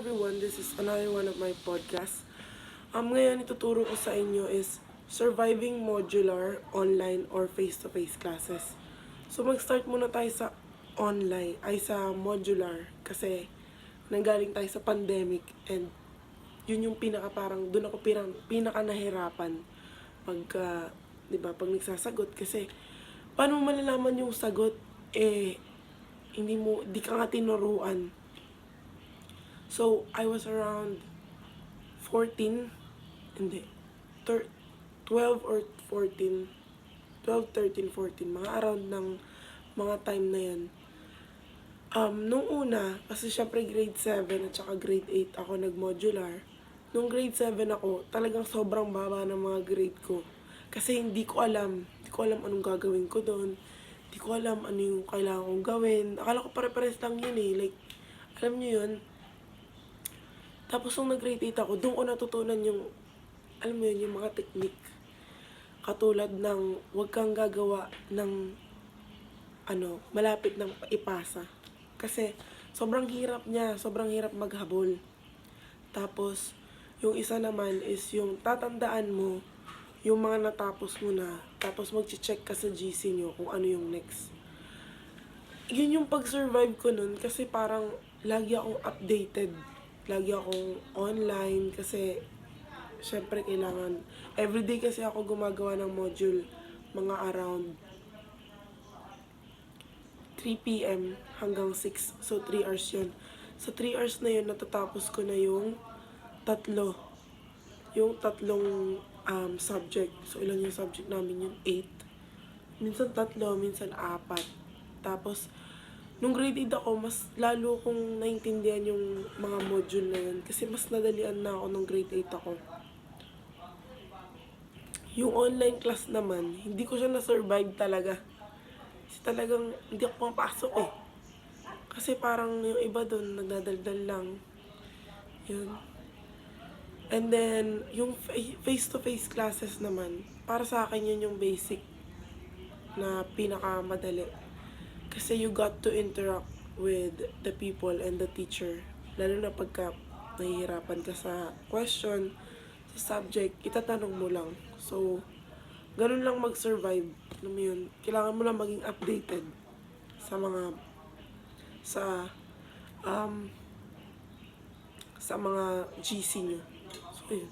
everyone, this is another one of my podcasts. Ngayon ituturo ko sa inyo is surviving modular, online, or face-to-face classes. So mag-start muna tayo sa online, ay sa modular, kasi nanggaling tayo sa pandemic and yun yung doon ako pinaka nahirapan pagka, di ba, pag nagsasagot kasi paano mo malalaman yung sagot, di ka nga tinuruan. So, I was around 14, hindi, 12 or 14, 12, 13, 14, mga around ng mga time na yan. Nung una, kasi syempre grade 7 at saka grade 8 ako nag-modular. Nung grade 7 ako, talagang sobrang baba ng mga grade ko. Kasi hindi ko alam anong gagawin ko doon. Hindi ko alam ano yung kailangan kong gawin. Akala ko pare-pares lang yun like, alam nyo yun. Tapos nung nag-grade 8 ako, doon ko natutunan yung, alam mo yun, yung mga technique. Katulad ng, huwag kang gagawa ng, malapit ng ipasa. Kasi, sobrang hirap niya, sobrang hirap maghabol. Tapos, yung isa naman is yung tatandaan mo, yung mga natapos mo na, tapos mag-check ka sa GC nyo kung ano yung next. Yun yung pag-survive ko nun, kasi parang lagi akong updated. Lagi akong online kasi syempre kailangan everyday kasi ako gumagawa ng module mga around 3 p.m. hanggang 6. So 3 hours yun. Sa 3 hours na yun natatapos ko na yung tatlong subject. So ilan yung subject namin yun? 8. Minsan 3, minsan 4. Tapos nung grade 8 ako, mas lalo kong naintindihan yung mga module na yun. Kasi mas nadalian na ako nung grade 8 ako. Yung online class naman, hindi ko siya na-survive talaga. Kasi talagang hindi ako pumapasok eh. Kasi parang yung iba doon, nagdadaldal lang. Yun. And then, yung face-to-face classes naman, para sa akin yun yung basic na pinakamadali. Kasi you got to interact with the people and the teacher. Lalo na pagka nahihirapan ka sa question, sa subject, itatanong mo lang. So, ganun lang mag-survive. Alam mo yun, kailangan mo lang maging updated sa mga GC nyo. So, yun.